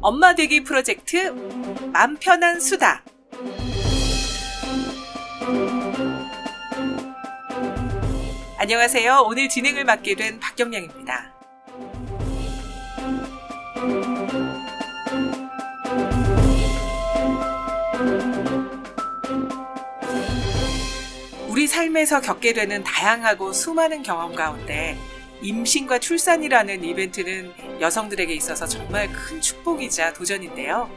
엄마 되기 프로젝트 맘 편한 수다. 안녕하세요. 오늘 진행을 맡게 된 박경량입니다. 우리 삶에서 겪게 되는 다양하고 수많은 경험 가운데 임신과 출산이라는 이벤트는 여성들에게 있어서 정말 큰 축복이자 도전인데요.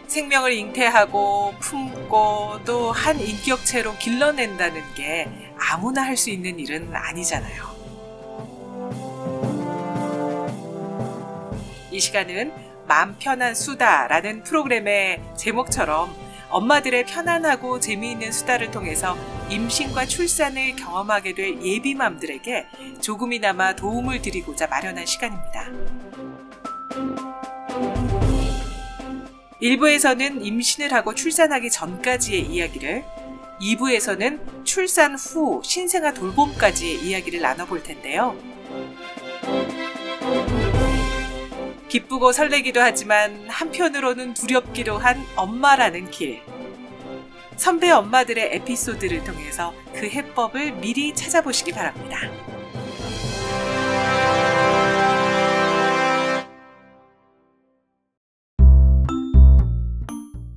생명을 잉태하고 품고 또 한 인격체로 길러낸다는 게 아무나 할 수 있는 일은 아니잖아요. 이 시간은 맘 편한 수다라는 프로그램의 제목처럼 엄마들의 편안하고 재미있는 수다를 통해서 임신과 출산을 경험하게 될 예비맘들에게 조금이나마 도움을 드리고자 마련한 시간입니다. 1부에서는 임신을 하고 출산하기 전까지의 이야기를, 2부에서는 출산 후 신생아 돌봄까지의 이야기를 나눠볼 텐데요. 기쁘고 설레기도 하지만 한편으로는 두렵기도 한 엄마라는 길. 선배 엄마들의 에피소드를 통해서 그 해법을 미리 찾아보시기 바랍니다.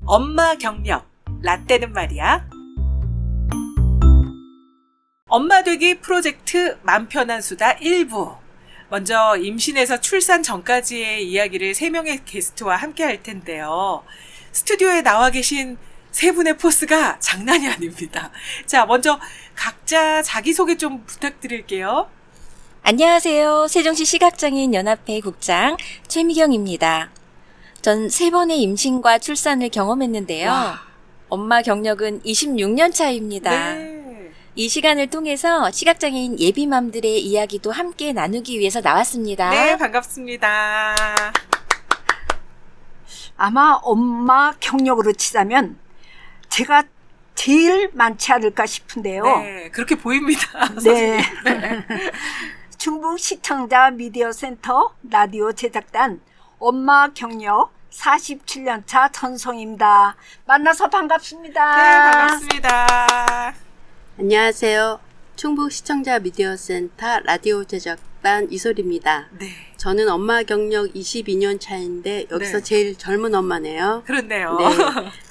엄마 경력, 라떼는 말이야. 엄마 되기 프로젝트 맘 편한 수다 1부. 먼저 임신에서 출산 전까지의 이야기를 3명의 게스트와 함께 할 텐데요. 스튜디오에 나와 계신 3분의 포스가 장난이 아닙니다. 자, 먼저 각자 자기소개 좀 부탁드릴게요. 안녕하세요. 세종시 시각장애인 연합회 국장 최미경입니다. 전 3번의 임신과 출산을 경험했는데요. 와. 엄마 경력은 26년 차입니다. 네. 이 시간을 통해서 시각장애인 예비맘들의 이야기도 함께 나누기 위해서 나왔습니다. 네, 반갑습니다. 아마 엄마 경력으로 치자면 제가 제일 많지 않을까 싶은데요. 네, 그렇게 보입니다. 네. 충북 시청자 미디어 센터 라디오 제작단 엄마 경력 47년차 전송입니다. 만나서 반갑습니다. 네, 반갑습니다. 안녕하세요. 충북 시청자 미디어 센터 라디오 제작단 이솔입니다. 네, 저는 엄마 경력 22년 차인데 여기서 네. 제일 젊은 엄마네요. 그렇네요. 네.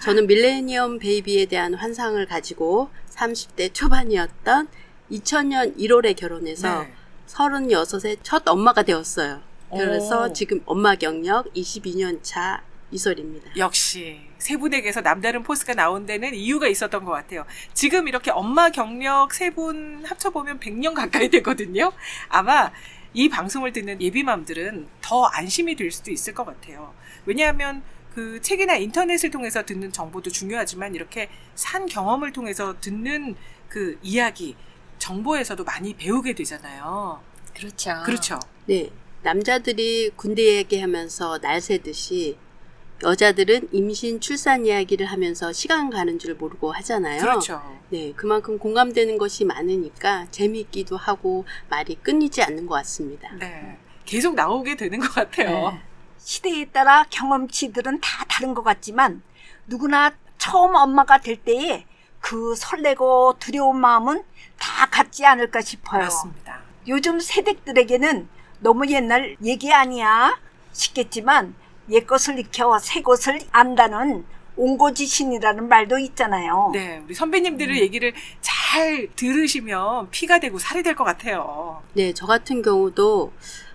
저는 밀레니엄 베이비에 대한 환상을 가지고 30대 초반이었던 2000년 1월에 결혼해서 네. 36세 첫 엄마가 되었어요. 그래서 오. 지금 엄마 경력 22년 차 이솔입니다. 역시 3분에게서 남다른 포스가 나온 데는 이유가 있었던 것 같아요. 지금 이렇게 엄마 경력 3분 합쳐보면 100년 가까이 되거든요. 아마 이 방송을 듣는 예비맘들은 더 안심이 될 수도 있을 것 같아요. 왜냐하면 그 책이나 인터넷을 통해서 듣는 정보도 중요하지만 이렇게 산 경험을 통해서 듣는 그 이야기, 정보에서도 많이 배우게 되잖아요. 그렇죠. 그렇죠. 네. 남자들이 군대 얘기하면서 날 새듯이 여자들은 임신, 출산 이야기를 하면서 시간 가는 줄 모르고 하잖아요. 그렇죠. 네, 그만큼 공감되는 것이 많으니까 재미있기도 하고 말이 끊이지 않는 것 같습니다. 네. 계속 나오게 되는 것 같아요. 네. 시대에 따라 경험치들은 다 다른 것 같지만 누구나 처음 엄마가 될 때에 그 설레고 두려운 마음은 다 같지 않을까 싶어요. 맞습니다. 요즘 세대들에게는 너무 옛날 얘기 아니야 싶겠지만 옛것을 익혀 새것을 안다는 옹고지신이라는 말도 있잖아요. 네, 우리 선배님들의 얘기를 잘 들으시면 피가 되고 살이 될 것 같아요. 네, 저 같은 경우도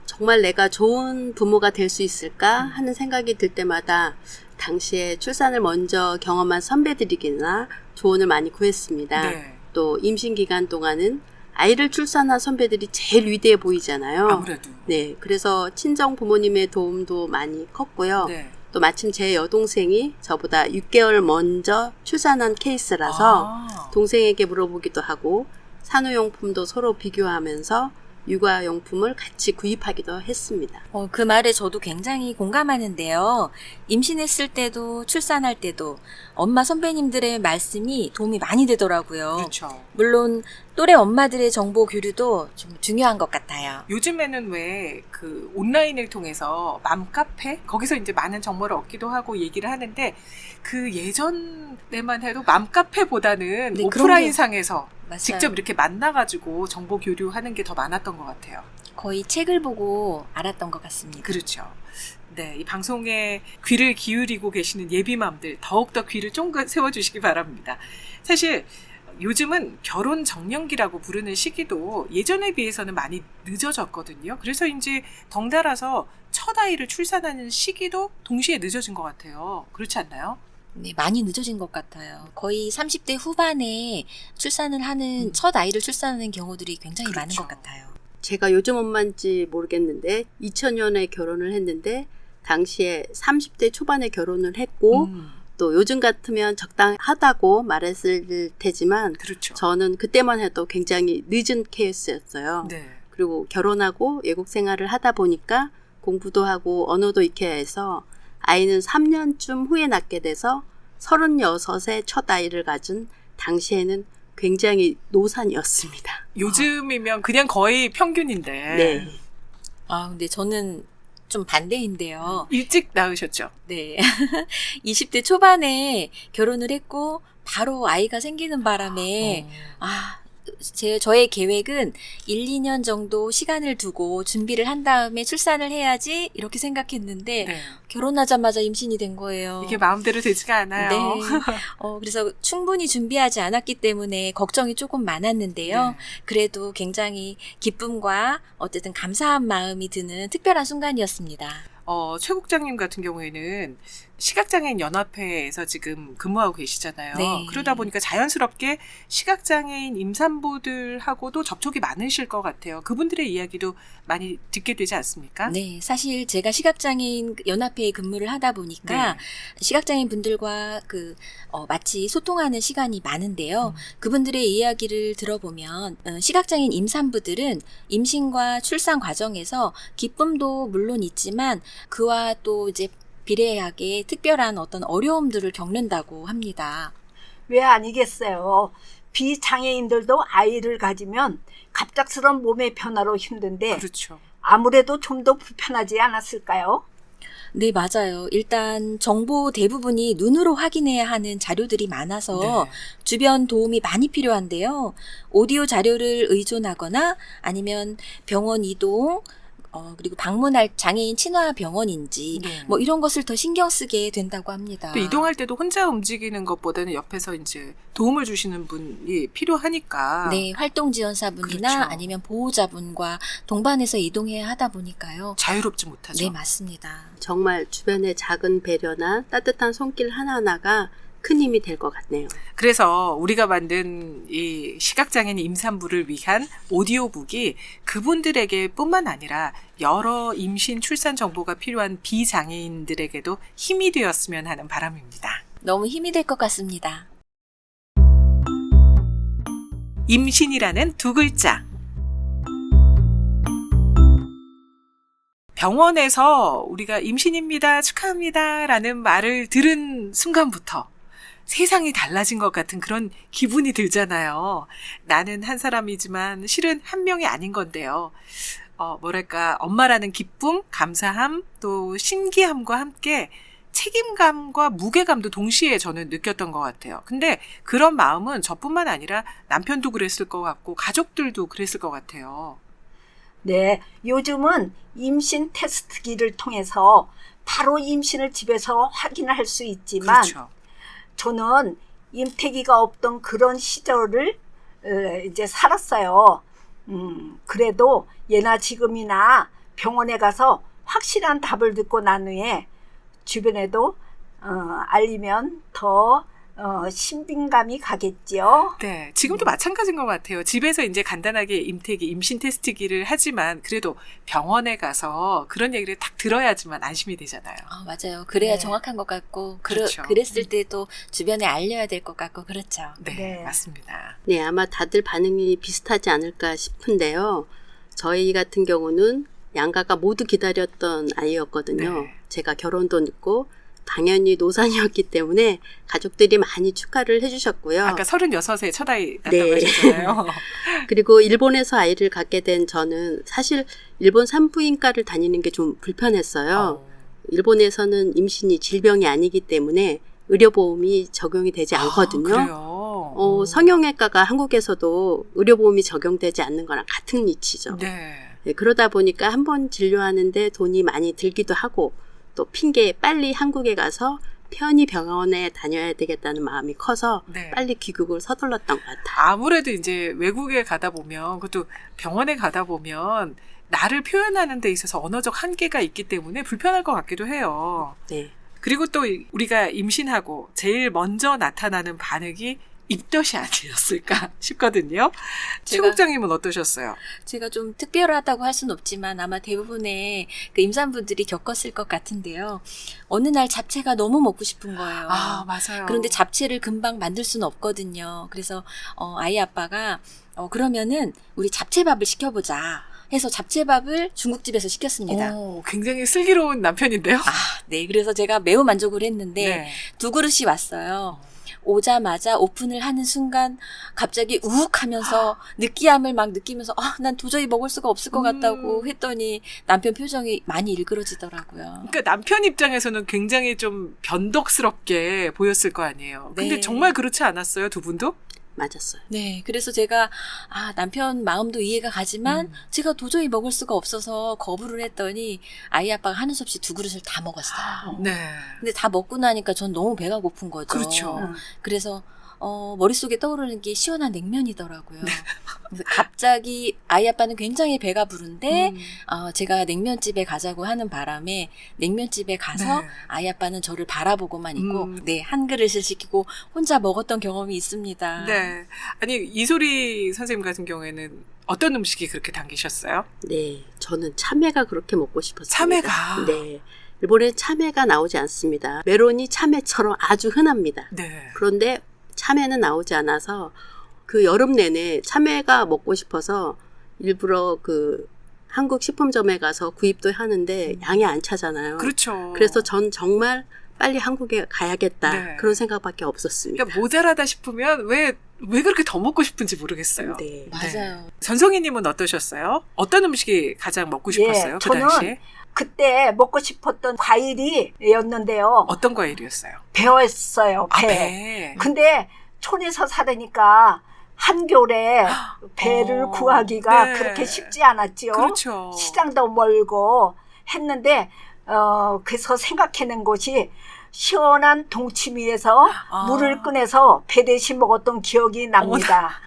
정말 내가 좋은 부모가 될 수 있을까 하는 생각이 들 때마다 당시에 출산을 먼저 경험한 선배들에게나 조언을 많이 구했습니다. 네, 또 임신 기간 동안은 아이를 출산한 선배들이 제일 위대해 보이잖아요. 아무래도. 네, 그래서 친정 부모님의 도움도 많이 컸고요. 네. 또 마침 제 여동생이 저보다 6개월 먼저 출산한 케이스라서 아, 동생에게 물어보기도 하고 산후용품도 서로 비교하면서 육아용품을 같이 구입하기도 했습니다. 그 말에 저도 굉장히 공감하는데요. 임신했을 때도 출산할 때도 엄마 선배님들의 말씀이 도움이 많이 되더라고요. 그렇죠. 물론 또래 엄마들의 정보 교류도 좀 중요한 것 같아요. 요즘에는 왜 그 온라인을 통해서 맘카페 거기서 이제 많은 정보를 얻기도 하고 얘기를 하는데 그 예전에만 해도 맘카페보다는 네, 그런 오프라인 게- 상에서 맞아요. 직접 이렇게 만나가지고 정보 교류하는 게 더 많았던 것 같아요. 거의 책을 보고 알았던 것 같습니다. 그렇죠. 네, 이 방송에 귀를 기울이고 계시는 예비맘들 더욱더 귀를 쫑긋 세워주시기 바랍니다. 사실 요즘은 결혼 정년기라고 부르는 시기도 예전에 비해서는 많이 늦어졌거든요. 그래서 이제 덩달아서 첫 아이를 출산하는 시기도 동시에 늦어진 것 같아요. 그렇지 않나요? 네, 많이 늦어진 것 같아요. 거의 30대 후반에 출산을 하는, 첫 아이를 출산하는 경우들이 굉장히 많은 그렇죠. 것 같아요. 제가 요즘 엄마인지 모르겠는데 2000년에 결혼을 했는데 당시에 30대 초반에 결혼을 했고 또 요즘 같으면 적당하다고 말했을 테지만 그렇죠. 저는 그때만 해도 굉장히 늦은 케이스였어요. 네. 그리고 결혼하고 외국 생활을 하다 보니까 공부도 하고 언어도 익혀야 해서 아이는 3년쯤 후에 낳게 돼서 36세 첫 아이를 가진 당시에는 굉장히 노산이었습니다. 요즘이면 그냥 거의 평균인데 네. 아, 근데 저는 좀 반대인데요. 일찍 낳으셨죠? 네. 20대 초반에 결혼을 했고 바로 아이가 생기는 바람에 저의 계획은 1, 2년 정도 시간을 두고 준비를 한 다음에 출산을 해야지 이렇게 생각했는데 네. 결혼하자마자 임신이 된 거예요. 이게 마음대로 되지가 않아요. 네. 그래서 충분히 준비하지 않았기 때문에 걱정이 조금 많았는데요. 네. 그래도 굉장히 기쁨과 어쨌든 감사한 마음이 드는 특별한 순간이었습니다. 최 국장님 같은 경우에는 시각장애인 연합회에서 지금 근무하고 계시잖아요. 네. 그러다 보니까 자연스럽게 시각장애인 임산부들하고도 접촉이 많으실 것 같아요. 그분들의 이야기도 많이 듣게 되지 않습니까? 네, 사실 제가 시각장애인 연합회에 근무를 하다 보니까 네. 시각장애인 분들과 마치 소통하는 시간이 많은데요. 그분들의 이야기를 들어보면 시각장애인 임산부들은 임신과 출산 과정에서 기쁨도 물론 있지만 그와 또 이제 비례하게 특별한 어떤 어려움들을 겪는다고 합니다. 왜 아니겠어요. 비장애인들도 아이를 가지면 갑작스런 몸의 변화로 힘든데 그렇죠. 아무래도 좀 더 불편하지 않았을까요? 네, 맞아요. 일단 정보 대부분이 눈으로 확인해야 하는 자료들이 많아서 네. 주변 도움이 많이 필요한데요. 오디오 자료를 의존하거나 아니면 병원 이동, 그리고 방문할 장애인 친화 병원인지 네. 뭐 이런 것을 더 신경 쓰게 된다고 합니다. 또 이동할 때도 혼자 움직이는 것보다는 옆에서 이제 도움을 주시는 분이 필요하니까. 네, 활동 지원사분이나 그렇죠. 아니면 보호자분과 동반해서 이동해야 하다 보니까요. 자유롭지 못하죠. 네, 맞습니다. 정말 주변의 작은 배려나 따뜻한 손길 하나하나가 큰 힘이 될 것 같네요. 그래서 우리가 만든 이 시각장애인 임산부를 위한 오디오북이 그분들에게 뿐만 아니라 여러 임신 출산 정보가 필요한 비장애인들에게도 힘이 되었으면 하는 바람입니다. 너무 힘이 될 것 같습니다. 임신이라는 두 글자. 병원에서 우리가 임신입니다, 축하합니다 라는 말을 들은 순간부터 세상이 달라진 것 같은 그런 기분이 들잖아요. 나는 한 사람이지만 실은 한 명이 아닌 건데요. 뭐랄까, 엄마라는 기쁨, 감사함, 또 신기함과 함께 책임감과 무게감도 동시에 저는 느꼈던 것 같아요. 근데 그런 마음은 저뿐만 아니라 남편도 그랬을 것 같고 가족들도 그랬을 것 같아요. 네, 요즘은 임신 테스트기를 통해서 바로 임신을 집에서 확인할 수 있지만 그렇죠. 저는 임태기가 없던 그런 시절을 이제 살았어요. 그래도 예나 지금이나 병원에 가서 확실한 답을 듣고 난 후에 주변에도 알리면 더 신빙감이 가겠지요. 네, 지금도 마찬가지인 것 같아요. 집에서 이제 간단하게 임신 테스트기를 하지만 그래도 병원에 가서 그런 얘기를 딱 들어야지만 안심이 되잖아요. 맞아요. 그래야 네. 정확한 것 같고 그렇죠. 그랬을 때도 주변에 알려야 될 것 같고 그렇죠. 네, 네. 맞습니다. 네, 아마 다들 반응이 비슷하지 않을까 싶은데요. 저희 같은 경우는 양가가 모두 기다렸던 아이였거든요. 네. 제가 결혼도 늦고 당연히 노산이었기 때문에 가족들이 많이 축하를 해주셨고요. 아까 36에 첫 아이 낳았다고 네. 하셨잖아요. 그리고 일본에서 아이를 갖게 된 저는 사실 일본 산부인과를 다니는 게 좀 불편했어요. 일본에서는 임신이 질병이 아니기 때문에 의료보험이 적용이 되지 않거든요. 그래요? 성형외과가 한국에서도 의료보험이 적용되지 않는 거랑 같은 이치죠. 네. 네, 그러다 보니까 한 번 진료하는데 돈이 많이 들기도 하고 또 핑계 빨리 한국에 가서 편히 병원에 다녀야 되겠다는 마음이 커서 네. 빨리 귀국을 서둘렀던 것 같아요. 아무래도 이제 외국에 가다 보면, 그것도 병원에 가다 보면 나를 표현하는 데 있어서 언어적 한계가 있기 때문에 불편할 것 같기도 해요. 네. 그리고 또 우리가 임신하고 제일 먼저 나타나는 반응이 입덧이 아니었을까 싶거든요. 최국장님은 어떠셨어요? 제가 좀 특별하다고 할 수는 없지만 아마 대부분의 그 임산부들이 겪었을 것 같은데요. 어느 날 잡채가 너무 먹고 싶은 거예요. 아, 맞아요. 그런데 잡채를 금방 만들 수는 없거든요. 그래서 아이 아빠가 그러면은 우리 잡채밥을 시켜보자 해서 잡채밥을 중국집에서 시켰습니다. 오, 굉장히 슬기로운 남편인데요. 네, 그래서 제가 매우 만족을 했는데 네. 2그릇이 왔어요. 오자마자 오픈을 하는 순간 갑자기 우욱하면서 느끼함을 막 느끼면서 난 도저히 먹을 수가 없을 것 같다고 했더니 남편 표정이 많이 일그러지더라고요. 그러니까 남편 입장에서는 굉장히 좀 변덕스럽게 보였을 거 아니에요. 근데 네. 정말 그렇지 않았어요, 두 분도? 맞았어요. 네, 그래서 제가 남편 마음도 이해가 가지만 제가 도저히 먹을 수가 없어서 거부를 했더니 아이 아빠가 하는 수 없이 2그릇을 다 먹었어요. 네. 근데 다 먹고 나니까 전 너무 배가 고픈 거죠. 그렇죠. 그래서 머릿속에 떠오르는 게 시원한 냉면이더라고요. 그래서 갑자기 아이 아빠는 굉장히 배가 부른데 제가 냉면집에 가자고 하는 바람에 냉면집에 가서 네. 아이 아빠는 저를 바라보고만 있고 네. 한 그릇을 시키고 혼자 먹었던 경험이 있습니다. 네. 아니, 이소리 선생님 같은 경우에는 어떤 음식이 그렇게 당기셨어요? 네, 저는 참외가 그렇게 먹고 싶었습니다. 참외가? 네. 일본엔 참외가 나오지 않습니다. 메론이 참외처럼 아주 흔합니다. 네. 그런데 참외는 나오지 않아서 그 여름 내내 참외가 먹고 싶어서 일부러 그 한국 식품점에 가서 구입도 하는데 양이 안 차잖아요. 그렇죠. 그래서 전 정말 빨리 한국에 가야겠다. 네. 그런 생각밖에 없었습니다. 그러니까 모자라다 싶으면 왜 그렇게 더 먹고 싶은지 모르겠어요. 네. 맞아요. 전송이님은 어떠셨어요? 어떤 음식이 가장 먹고 싶었어요? 그 저는 당시에? 그때 먹고 싶었던 과일이었는데요. 어떤 과일이었어요? 배였어요. 배. 배. 근데 촌에서 살으니까 한겨울에 배를 구하기가 네. 그렇게 쉽지 않았지요. 그렇죠. 시장도 멀고 했는데 그래서 생각해낸 것이 시원한 동치미에서 물을 꺼내서 배 대신 먹었던 기억이 납니다.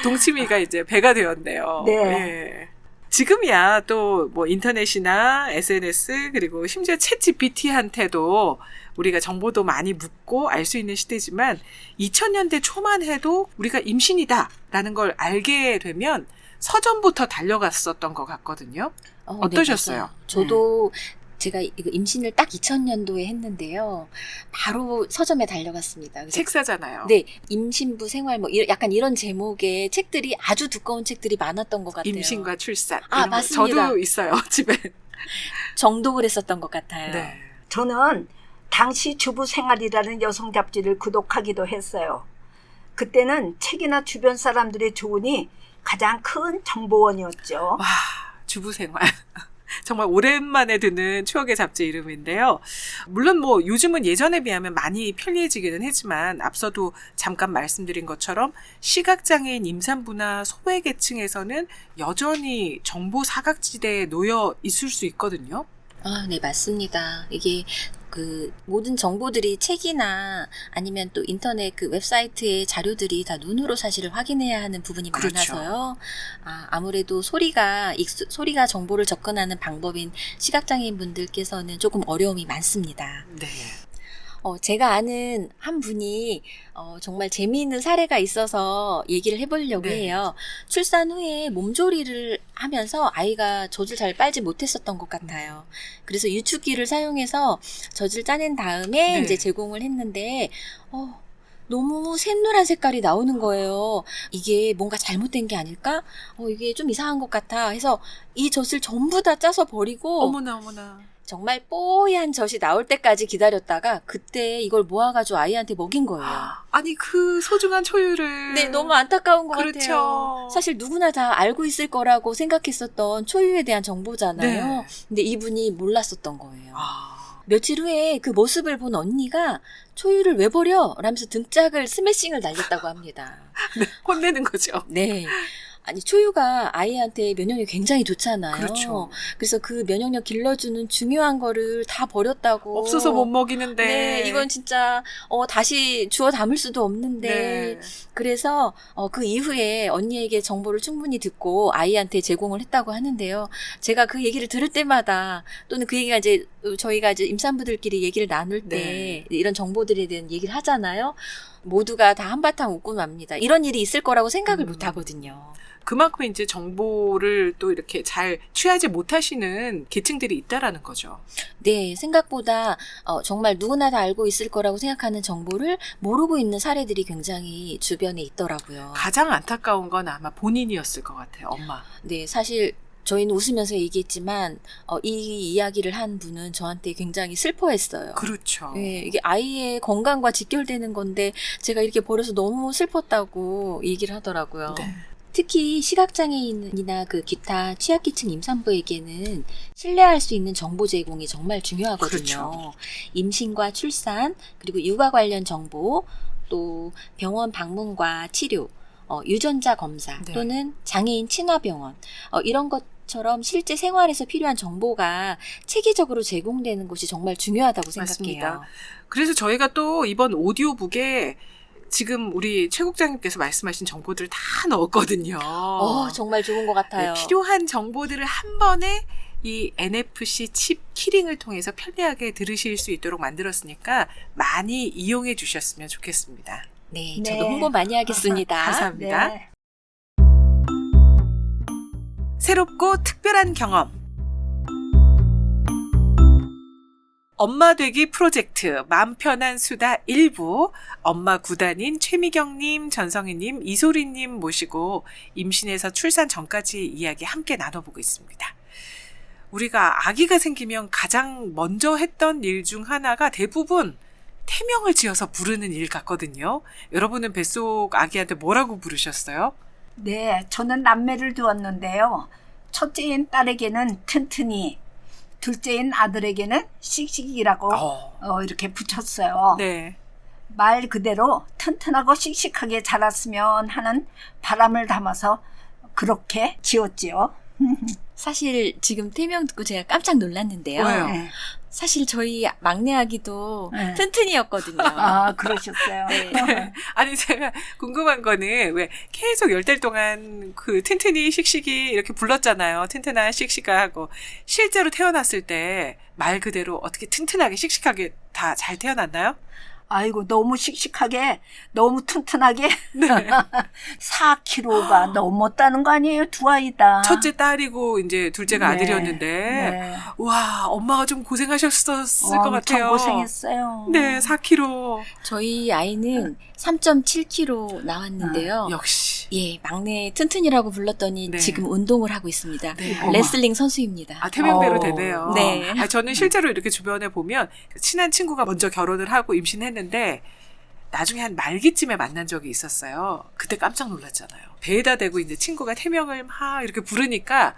동치미가 이제 배가 되었네요. 네. 예. 지금이야 또 뭐 인터넷이나 SNS 그리고 심지어 챗 GPT한테도 우리가 정보도 많이 묻고 알 수 있는 시대지만 2000년대 초만 해도 우리가 임신이다라는 걸 알게 되면 서점부터 달려갔었던 것 같거든요. 어떠셨어요? 네, 맞아요. 저도 제가 이거 임신을 딱 2000년도에 했는데요. 바로 서점에 달려갔습니다. 그래서 책 사잖아요. 네, 임신부 생활 약간 이런 제목의 책들이 아주 두꺼운 책들이 많았던 것 같아요. 임신과 출산. 아, 이런 거. 맞습니다. 저도 있어요, 집에. 정독을 했었던 것 같아요. 네. 저는 당시 주부생활이라는 여성 잡지를 구독하기도 했어요. 그때는 책이나 주변 사람들의 조언이 가장 큰 정보원이었죠. 와, 주부생활. 정말 오랜만에 듣는 추억의 잡지 이름인데요. 물론 뭐 요즘은 예전에 비하면 많이 편리해지기는 했지만 앞서도 잠깐 말씀드린 것처럼 시각장애인 임산부나 소외계층에서는 여전히 정보 사각지대에 놓여 있을 수 있거든요. 네, 맞습니다. 이게 그 모든 정보들이 책이나 아니면 또 인터넷 그 웹사이트의 자료들이 다 눈으로 사실을 확인해야 하는 부분이 그렇죠. 많아서요. 아무래도 소리가 정보를 접근하는 방법인 시각장애인 분들께서는 조금 어려움이 많습니다. 네. 제가 아는 한 분이 정말 재미있는 사례가 있어서 얘기를 해보려고 네. 해요. 출산 후에 몸조리를 하면서 아이가 젖을 잘 빨지 못했었던 것 같아요. 그래서 유축기를 사용해서 젖을 짜낸 다음에 네. 이제 제공을 했는데 너무 샛노란 색깔이 나오는 거예요. 이게 뭔가 잘못된 게 아닐까? 이게 좀 이상한 것 같아 해서 이 젖을 전부 다 짜서 버리고 어머나. 정말 뽀얀 젖이 나올 때까지 기다렸다가 그때 이걸 모아가지고 아이한테 먹인 거예요. 아니 그 소중한 초유를. 네, 너무 안타까운 것 그렇죠. 같아요. 사실 누구나 다 알고 있을 거라고 생각했었던 초유에 대한 정보잖아요. 네. 근데 이분이 몰랐었던 거예요. 아, 며칠 후에 그 모습을 본 언니가 초유를 왜 버려? 라면서 등짝을 스매싱을 날렸다고 합니다. 네, 혼내는 거죠. 네. 아니, 초유가 아이한테 면역력이 굉장히 좋잖아요. 그렇죠. 그래서 그 면역력 길러주는 중요한 거를 다 버렸다고. 없어서 못 먹이는데. 네, 이건 진짜 다시 주워 담을 수도 없는데 네. 그래서 그 이후에 언니에게 정보를 충분히 듣고 아이한테 제공을 했다고 하는데요. 제가 그 얘기를 들을 때마다 또는 그 얘기가 이제 저희가 이제 임산부들끼리 얘기를 나눌 때 이런 정보들에 대한 얘기를 하잖아요. 모두가 다 한바탕 웃고 맙니다. 이런 일이 있을 거라고 생각을 못 하거든요. 그만큼 이제 정보를 또 이렇게 잘 취하지 못하시는 계층들이 있다라는 거죠. 네, 생각보다 정말 누구나 다 알고 있을 거라고 생각하는 정보를 모르고 있는 사례들이 굉장히 주변에 있더라고요. 가장 안타까운 건 아마 본인이었을 것 같아요. 엄마. 네, 사실 저희는 웃으면서 얘기했지만 이 이야기를 한 분은 저한테 굉장히 슬퍼했어요. 그렇죠. 네, 이게 아이의 건강과 직결되는 건데 제가 이렇게 버려서 너무 슬펐다고 얘기를 하더라고요. 네. 특히 시각장애인이나 그 기타 취약계층 임산부에게는 신뢰할 수 있는 정보 제공이 정말 중요하거든요. 그렇죠. 임신과 출산, 그리고 육아 관련 정보, 또 병원 방문과 치료, 유전자 검사 네. 또는 장애인 친화병원 이런 것처럼 실제 생활에서 필요한 정보가 체계적으로 제공되는 것이 정말 중요하다고 생각해요. 맞습니다. 그래서 저희가 또 이번 오디오북에 지금 우리 최 국장님께서 말씀하신 정보들을 다 넣었거든요. 정말 좋은 것 같아요. 네, 필요한 정보들을 한 번에 이 NFC 칩 키링을 통해서 편리하게 들으실 수 있도록 만들었으니까 많이 이용해 주셨으면 좋겠습니다. 네, 네. 저도 홍보 많이 하겠습니다. 감사합니다. 네. 새롭고 특별한 경험. 엄마 되기 프로젝트 맘 편한 수다 1부 엄마 구단인 최미경님, 전성희님, 이소리님 모시고 임신에서 출산 전까지 이야기 함께 나눠보고 있습니다. 우리가 아기가 생기면 가장 먼저 했던 일 중 하나가 대부분 태명을 지어서 부르는 일 같거든요. 여러분은 뱃속 아기한테 뭐라고 부르셨어요? 네, 저는 남매를 두었는데요. 첫째인 딸에게는 튼튼이, 둘째인 아들에게는 씩씩이라고 이렇게 붙였어요. 네. 말 그대로 튼튼하고 씩씩하게 자랐으면 하는 바람을 담아서 그렇게 지었지요. 사실 지금 태명 듣고 제가 깜짝 놀랐는데요. 왜요? 네. 사실 저희 막내 아기도 네. 튼튼이었거든요. 아, 그러셨어요. 네. 아니 제가 궁금한 거는 왜 계속 10달 동안 그 튼튼이 씩씩이 이렇게 불렀잖아요. 튼튼한 씩씩아 하고 실제로 태어났을 때 말 그대로 어떻게 튼튼하게 씩씩하게 다 잘 태어났나요? 아이고, 너무 씩씩하게, 너무 튼튼하게 4kg가 넘었다는 거 아니에요, 두 아이다. 첫째 딸이고 이제 둘째가 네. 아들이었는데 네. 와 엄마가 좀 고생하셨을 것 같아요. 엄청 고생했어요. 네, 4kg. 저희 아이는 3.7kg 나왔는데요. 역시. 예, 막내 튼튼이라고 불렀더니 네. 지금 운동을 하고 있습니다. 네. 레슬링 선수입니다. 아, 태명대로 어. 되네요. 네. 아, 저는 실제로 이렇게 주변에 보면 친한 친구가 먼저 결혼을 하고 임신했는데 나중에 한 말기쯤에 만난 적이 있었어요. 그때 깜짝 놀랐잖아요. 배에다 대고 이제 친구가 태명을 막 이렇게 부르니까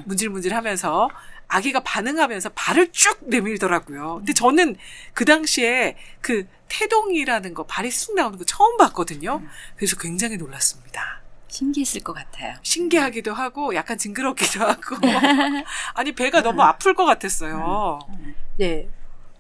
문질문질 하면서 아기가 반응하면서 발을 쭉 내밀더라고요. 근데 저는 그 당시에 그 태동이라는 거, 발이 쑥 나오는 거 처음 봤거든요. 그래서 굉장히 놀랐습니다. 신기했을 것 같아요. 신기하기도 하고 약간 징그럽기도 하고 아니 배가 너무 아플 것 같았어요. 네.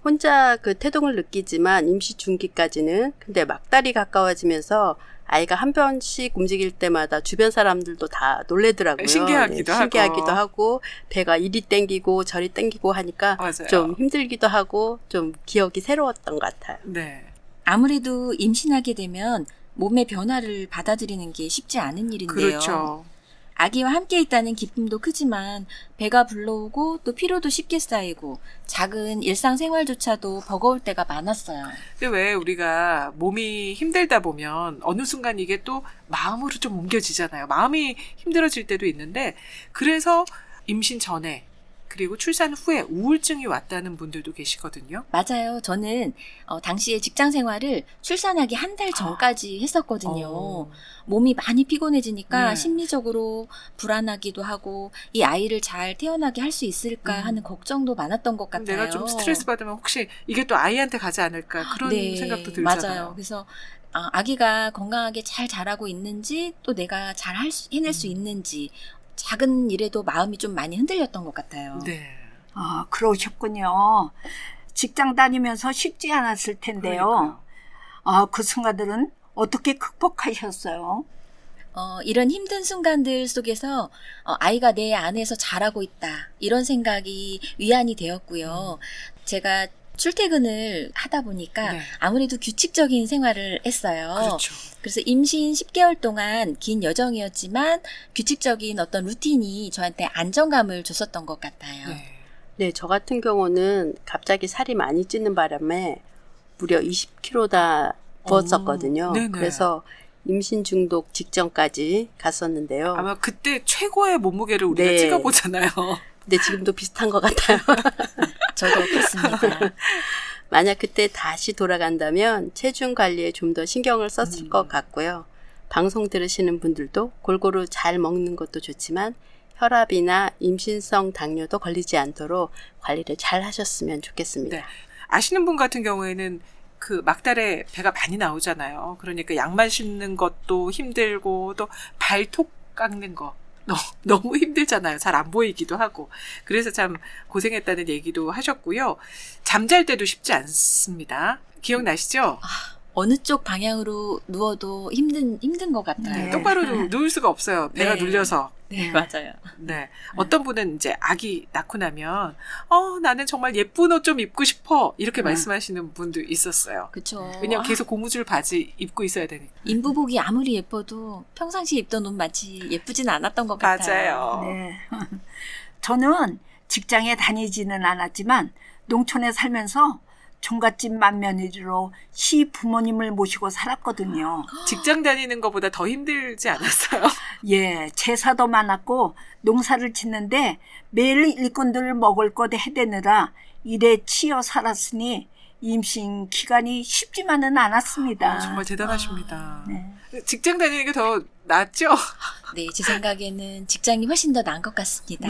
혼자 그 태동을 느끼지만 임시 중기까지는 근데 막달이 가까워지면서 아이가 한 번씩 움직일 때마다 주변 사람들도 다 놀래더라고요. 신기하기도 신기하기도 하고 배가 이리 땡기고 저리 땡기고 하니까 맞아요. 좀 힘들기도 하고 좀 기억이 새로웠던 것 같아요. 네. 아무래도 임신하게 되면 몸의 변화를 받아들이는 게 쉽지 않은 일인데요. 그렇죠. 아기와 함께 있다는 기쁨도 크지만 배가 불러오고 또 피로도 쉽게 쌓이고 작은 일상생활조차도 버거울 때가 많았어요. 근데 왜 우리가 몸이 힘들다 보면 어느 순간 이게 또 마음으로 좀 옮겨지잖아요. 마음이 힘들어질 때도 있는데 그래서 임신 전에 그리고 출산 후에 우울증이 왔다는 분들도 계시거든요. 맞아요. 저는 당시에 직장 생활을 출산하기 한 달 전까지 했었거든요. 어. 몸이 많이 피곤해지니까 네. 심리적으로 불안하기도 하고 이 아이를 잘 태어나게 할 수 있을까 하는 걱정도 많았던 것 같아요. 내가 좀 스트레스 받으면 혹시 이게 또 아이한테 가지 않을까 그런 네, 생각도 들잖아요. 맞아요. 그래서 아기가 건강하게 잘 자라고 있는지 또 내가 잘 해낼 수 있는지 작은 일에도 마음이 좀 많이 흔들렸던 것 같아요. 네. 아, 그러셨군요. 직장 다니면서 쉽지 않았을 텐데요. 그러니까요. 아, 그 순간들은 어떻게 극복하셨어요? 이런 힘든 순간들 속에서 아이가 내 안에서 자라고 있다. 이런 생각이 위안이 되었고요. 제가 출퇴근을 하다 보니까 네. 아무래도 규칙적인 생활을 했어요. 그렇죠. 그래서 임신 10개월 동안 긴 여정이었지만 규칙적인 어떤 루틴이 저한테 안정감을 줬었던 것 같아요. 네. 네, 저 같은 경우는 갑자기 살이 많이 찌는 바람에 무려 20kg다 부었었거든요. 네네. 그래서 임신 중독 직전까지 갔었는데요. 아마 그때 최고의 몸무게를 우리가 네. 찍어보잖아요. 근데 지금도 비슷한 것 같아요. 저도 그렇습니다. 만약 그때 다시 돌아간다면 체중 관리에 좀 더 신경을 썼을 것 같고요. 방송 들으시는 분들도 골고루 잘 먹는 것도 좋지만 혈압이나 임신성 당뇨도 걸리지 않도록 관리를 잘 하셨으면 좋겠습니다. 네. 아시는 분 같은 경우에는 그 막달에 배가 많이 나오잖아요. 그러니까 양말 신는 것도 힘들고 또 발톱 깎는 거 너무 힘들잖아요. 잘 안 보이기도 하고. 그래서 참 고생했다는 얘기도 하셨고요. 잠잘 때도 쉽지 않습니다. 기억나시죠? 어느 쪽 방향으로 누워도 힘든 것 같아요. 네. 똑바로 누울 수가 없어요. 배가 네. 눌려서. 네, 맞아요. 네. 어떤 분은 이제 아기 낳고 나면 나는 정말 예쁜 옷 좀 입고 싶어. 이렇게 말씀하시는 분도 있었어요. 그렇죠. 왜냐면 계속 고무줄 바지 입고 있어야 되니까. 인부복이 아무리 예뻐도 평상시에 입던 옷 마치 예쁘진 않았던 것 같아요. 맞아요. 네. 저는 직장에 다니지는 않았지만 농촌에 살면서 종갓집 맏며느리로 시부모님을 모시고 살았거든요. 직장 다니는 것보다 더 힘들지 않았어요? 예, 제사도 많았고 농사를 짓는데 매일 일꾼들 먹을 것 해대느라 일에 치여 살았으니 임신 기간이 쉽지만은 않았습니다. 정말 대단하십니다. 네. 직장 다니는 게 더 낫죠? 네, 제 생각에는 직장이 훨씬 더 나은 것 같습니다.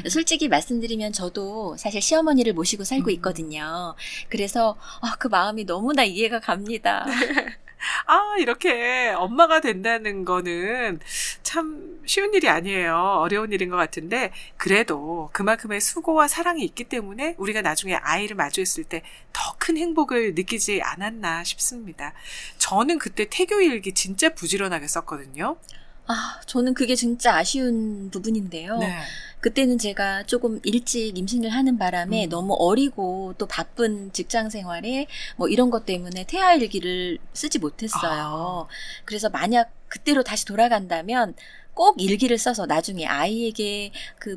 솔직히 말씀드리면 저도 사실 시어머니를 모시고 살고 있거든요. 그래서 그 마음이 너무나 이해가 갑니다. 이렇게 엄마가 된다는 거는 참 쉬운 일이 아니에요. 어려운 일인 것 같은데, 그래도 그만큼의 수고와 사랑이 있기 때문에 우리가 나중에 아이를 마주했을 때 더 큰 행복을 느끼지 않았나 싶습니다. 저는 그때 태교 일기 진짜 부지런하게 썼거든요. 저는 그게 진짜 아쉬운 부분인데요. 네. 그때는 제가 조금 일찍 임신을 하는 바람에 너무 어리고 또 바쁜 직장 생활에 뭐 이런 것 때문에 태아 일기를 쓰지 못했어요. 그래서 만약 그때로 다시 돌아간다면 꼭 일기를 써서 나중에 아이에게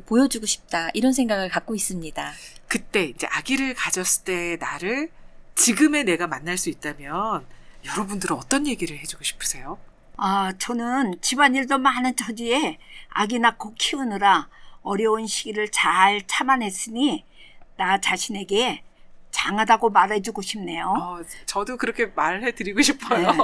보여주고 싶다 이런 생각을 갖고 있습니다. 그때 이제 아기를 가졌을 때 나를 지금의 내가 만날 수 있다면 여러분들은 어떤 얘기를 해주고 싶으세요? 저는 집안일도 많은 처지에 아기 낳고 키우느라 어려운 시기를 잘 참아냈으니 나 자신에게 장하다고 말해주고 싶네요. 저도 그렇게 말해드리고 싶어요. 네.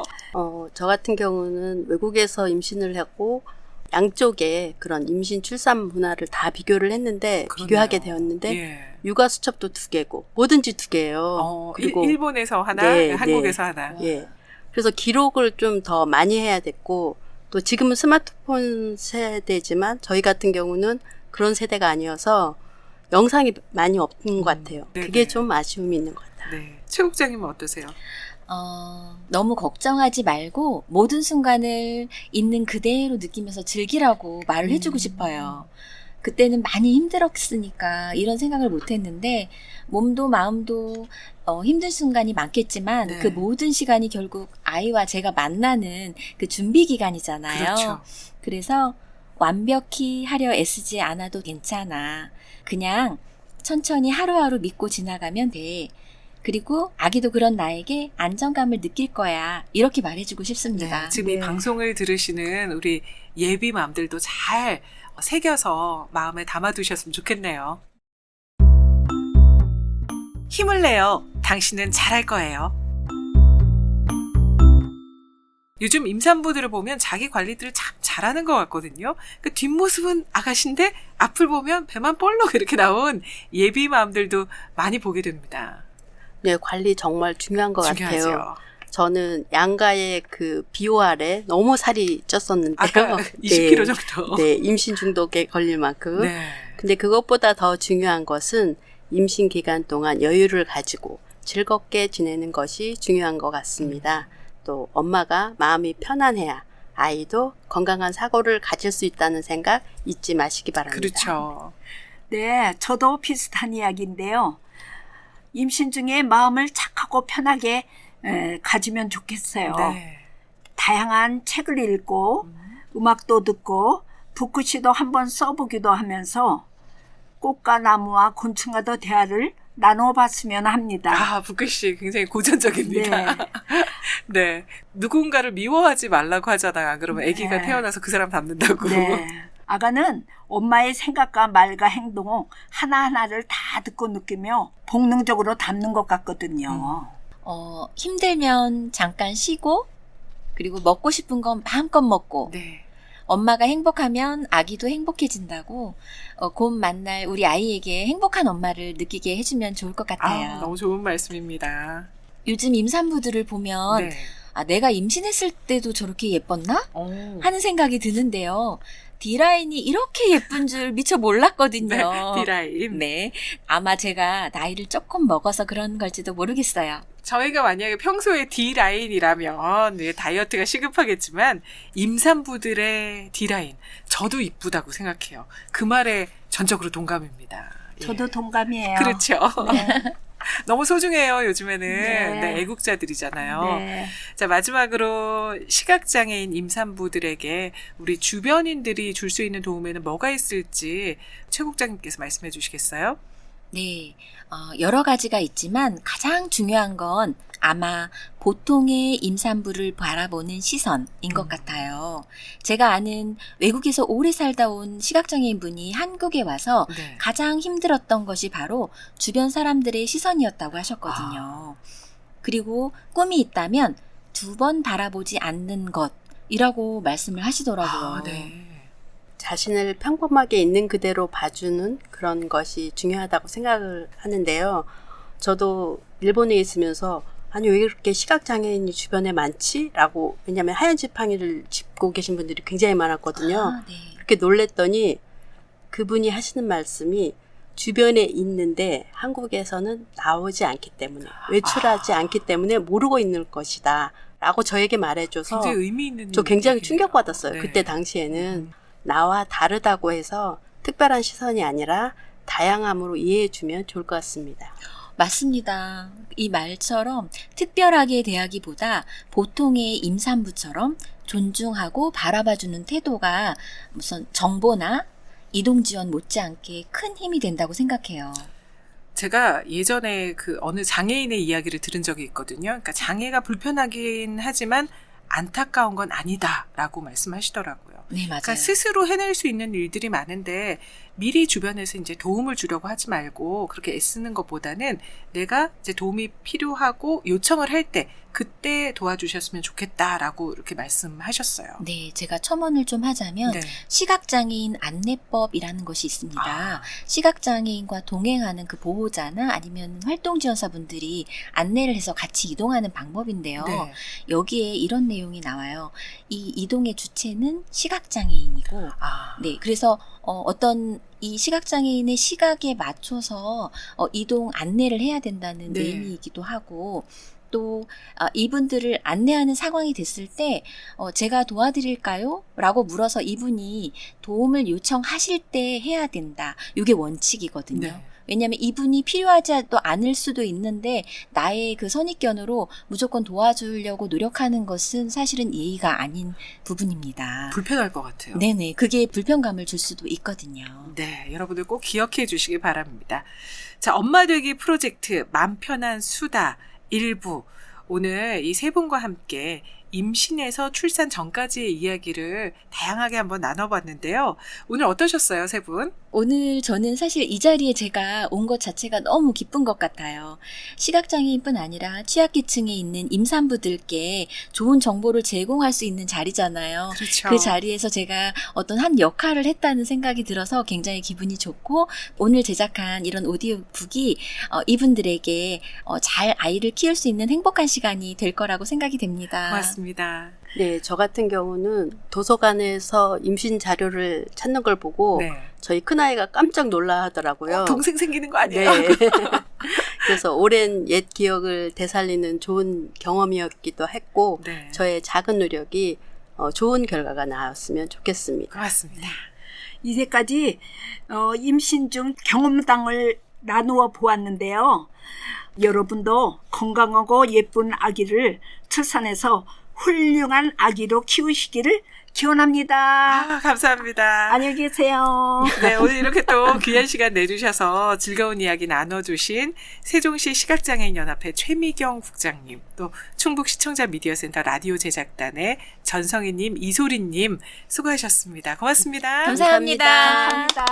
저 같은 경우는 외국에서 임신을 했고 양쪽에 그런 임신 출산 문화를 다 비교를 했는데 그러네요. 비교하게 되었는데 예. 육아 수첩도 2개고 뭐든지 2개예요. 그리고 일본에서 하나, 네, 한국에서 하나. 예. 그래서 기록을 좀 더 많이 해야 됐고 또 지금은 스마트폰 세대지만 저희 같은 경우는 그런 세대가 아니어서 영상이 많이 없는 것 같아요. 네네. 그게 좀 아쉬움이 있는 것 같아요. 네. 최 국장님은 어떠세요? 너무 걱정하지 말고 모든 순간을 있는 그대로 느끼면서 즐기라고 말을 해주고 싶어요. 그때는 많이 힘들었으니까 이런 생각을 못 했는데 몸도 마음도 힘든 순간이 많겠지만 네. 그 모든 시간이 결국 아이와 제가 만나는 그 준비 기간이잖아요. 그렇죠. 그래서 완벽히 하려 애쓰지 않아도 괜찮아. 그냥 천천히 하루하루 믿고 지나가면 돼. 그리고 아기도 그런 나에게 안정감을 느낄 거야. 이렇게 말해주고 싶습니다. 네, 지금 이 네. 방송을 들으시는 우리 예비 맘들도 잘 새겨서 마음에 담아두셨으면 좋겠네요. 힘을 내요. 당신은 잘할 거예요. 요즘 임산부들을 보면 자기 관리들을 참 잘하는 것 같거든요. 그 뒷모습은 아가씨인데 앞을 보면 배만 볼록 이렇게 나온 예비맘들도 많이 보게 됩니다. 네, 관리 정말 중요한 것 같아요. 중요하죠. 저는 양가의 그 비오알에 너무 살이 쪘었는데요. 아까 20kg 정도. 네, 임신 중독에 걸릴 만큼. 네. 근데 그것보다 더 중요한 것은 임신 기간 동안 여유를 가지고 즐겁게 지내는 것이 중요한 것 같습니다. 또 엄마가 마음이 편안해야 아이도 건강한 사고를 가질 수 있다는 생각 잊지 마시기 바랍니다. 그렇죠. 네, 저도 비슷한 이야기인데요. 임신 중에 마음을 착하고 편하게 가지면 좋겠어요. 네. 다양한 책을 읽고 음악도 듣고 붓글씨도 한번 써보기도 하면서 꽃과 나무와 곤충과도 대화를 나눠봤으면 합니다. 아, 붓글씨 굉장히 고전적입니다. 네. 네. 누군가를 미워하지 말라고 하잖아요. 안 그러면 아기가 네. 태어나서 그 사람 닮는다고. 네. 아가는 엄마의 생각과 말과 행동 하나하나를 다 듣고 느끼며 본능적으로 담는 것 같거든요. 힘들면 잠깐 쉬고, 그리고 먹고 싶은 건 마음껏 먹고, 네. 엄마가 행복하면 아기도 행복해진다고, 곧 만날 우리 아이에게 행복한 엄마를 느끼게 해주면 좋을 것 같아요. 아, 너무 좋은 말씀입니다. 요즘 임산부들을 보면, 네. 내가 임신했을 때도 저렇게 예뻤나? 오. 하는 생각이 드는데요. D라인이 이렇게 예쁜 줄 미처 몰랐거든요. 네, D라인. 네. 아마 제가 나이를 조금 먹어서 그런 걸지도 모르겠어요. 저희가 만약에 평소에 D라인이라면 네, 다이어트가 시급하겠지만 임산부들의 D라인 저도 이쁘다고 생각해요. 그 말에 전적으로 동감입니다. 예. 저도 동감이에요. 그렇죠. 네. 너무 소중해요. 요즘에는 네. 네, 애국자들이잖아요. 네. 자, 마지막으로 시각장애인 임산부들에게 우리 주변인들이 줄 수 있는 도움에는 뭐가 있을지 최 국장님께서 말씀해 주시겠어요? 네. 여러 가지가 있지만 가장 중요한 건 아마 보통의 임산부를 바라보는 시선인 것 같아요. 제가 아는 외국에서 오래 살다 온 시각장애인 분이 한국에 와서 네. 가장 힘들었던 것이 바로 주변 사람들의 시선이었다고 하셨거든요. 그리고 꿈이 있다면 2번 바라보지 않는 것이라고 말씀을 하시더라고요. 아, 네. 자신을 평범하게 있는 그대로 봐주는 그런 것이 중요하다고 생각을 하는데요. 저도 일본에 있으면서 아니 왜 이렇게 시각장애인이 주변에 많지? 라고 왜냐하면 하얀 지팡이를 짚고 계신 분들이 굉장히 많았거든요. 아, 네. 그렇게 놀랬더니 그분이 하시는 말씀이 주변에 있는데 한국에서는 나오지 않기 때문에 외출하지 않기 때문에 모르고 있는 것이다 라고 저에게 말해줘서 굉장히 의미 있는 저 굉장히 얘기네요. 충격받았어요. 네. 그때 당시에는 나와 다르다고 해서 특별한 시선이 아니라 다양함으로 이해해주면 좋을 것 같습니다. 맞습니다. 이 말처럼 특별하게 대하기보다 보통의 임산부처럼 존중하고 바라봐주는 태도가 무슨 정보나 이동 지원 못지않게 큰 힘이 된다고 생각해요. 제가 예전에 그 어느 장애인의 이야기를 들은 적이 있거든요. 그러니까 장애가 불편하긴 하지만 안타까운 건 아니다라고 말씀하시더라고요. 네, 맞아요. 그러니까 스스로 해낼 수 있는 일들이 많은데 미리 주변에서 이제 도움을 주려고 하지 말고 그렇게 애쓰는 것보다는 내가 이제 도움이 필요하고 요청을 할 때 그때 도와주셨으면 좋겠다라고 이렇게 말씀하셨어요. 네, 제가 첨언을 좀 하자면 네. 시각장애인 안내법이라는 것이 있습니다. 아. 시각장애인과 동행하는 그 보호자나 아니면 활동지원사분들이 안내를 해서 같이 이동하는 방법인데요. 네. 여기에 이런 내용이 나와요. 이 이동의 주체는 시각장애인이고 아. 네, 그래서 어떤 이 시각장애인의 시각에 맞춰서 이동 안내를 해야 된다는 네. 의미이기도 하고 또 이분들을 안내하는 상황이 됐을 때 제가 도와드릴까요? 라고 물어서 이분이 도움을 요청하실 때 해야 된다. 이게 원칙이거든요. 네. 왜냐하면 이분이 필요하지도 않을 수도 있는데 나의 그 선입견으로 무조건 도와주려고 노력하는 것은 사실은 예의가 아닌 부분입니다. 불편할 것 같아요. 네네. 그게 불편감을 줄 수도 있거든요. 네, 여러분들 꼭 기억해 주시기 바랍니다. 자, 엄마 되기 프로젝트 맘 편한 수다 일부 오늘 이 세 분과 함께 임신에서 출산 전까지의 이야기를 다양하게 한번 나눠봤는데요. 오늘 어떠셨어요, 세 분? 오늘 저는 사실 이 자리에 제가 온 것 자체가 너무 기쁜 것 같아요. 시각장애인뿐 아니라 취약계층에 있는 임산부들께 좋은 정보를 제공할 수 있는 자리잖아요. 그렇죠. 그 자리에서 제가 어떤 한 역할을 했다는 생각이 들어서 굉장히 기분이 좋고, 오늘 제작한 이런 오디오북이 이분들에게 잘 아이를 키울 수 있는 행복한 시간이 될 거라고 생각이 됩니다. 고맙습니다. 네, 저 같은 경우는 도서관에서 임신 자료를 찾는 걸 보고 네. 저희 큰아이가 깜짝 놀라 하더라고요. 동생 생기는 거 아니에요? 네. 그래서 오랜 옛 기억을 되살리는 좋은 경험이었기도 했고 네. 저의 작은 노력이 좋은 결과가 나왔으면 좋겠습니다. 고맙습니다. 이제까지 임신 중 경험담을 나누어 보았는데요. 여러분도 건강하고 예쁜 아기를 출산해서 훌륭한 아기로 키우시기를 기원합니다. 감사합니다. 안녕히 계세요. 네, 오늘 이렇게 또 귀한 시간 내주셔서 즐거운 이야기 나눠주신 세종시 시각장애인연합회 최미경 국장님, 또 충북 시청자 미디어센터 라디오 제작단의 전성희님, 이소리님 수고하셨습니다. 고맙습니다. 감사합니다. 감사합니다.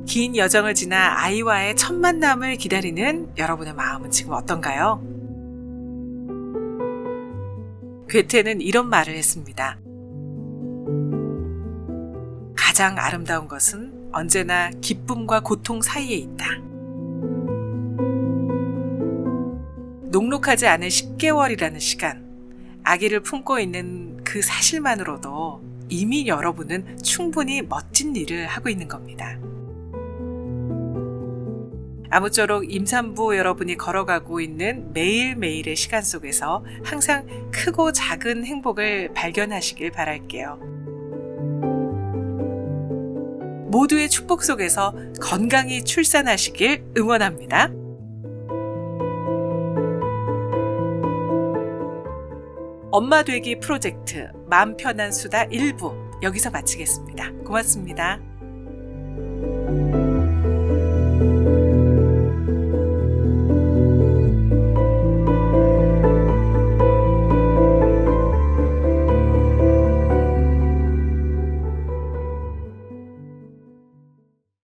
긴 여정을 지나 아이와의 첫 만남을 기다리는 여러분의 마음은 지금 어떤가요? 괴테는 이런 말을 했습니다. 가장 아름다운 것은 언제나 기쁨과 고통 사이에 있다. 녹록하지 않은 10개월이라는 시간, 아기를 품고 있는 그 사실만으로도 이미 여러분은 충분히 멋진 일을 하고 있는 겁니다. 아무쪼록 임산부 여러분이 걸어가고 있는 매일매일의 시간 속에서 항상 크고 작은 행복을 발견하시길 바랄게요. 모두의 축복 속에서 건강히 출산하시길 응원합니다. 엄마 되기 프로젝트 마음 편한 수다 1부 여기서 마치겠습니다. 고맙습니다.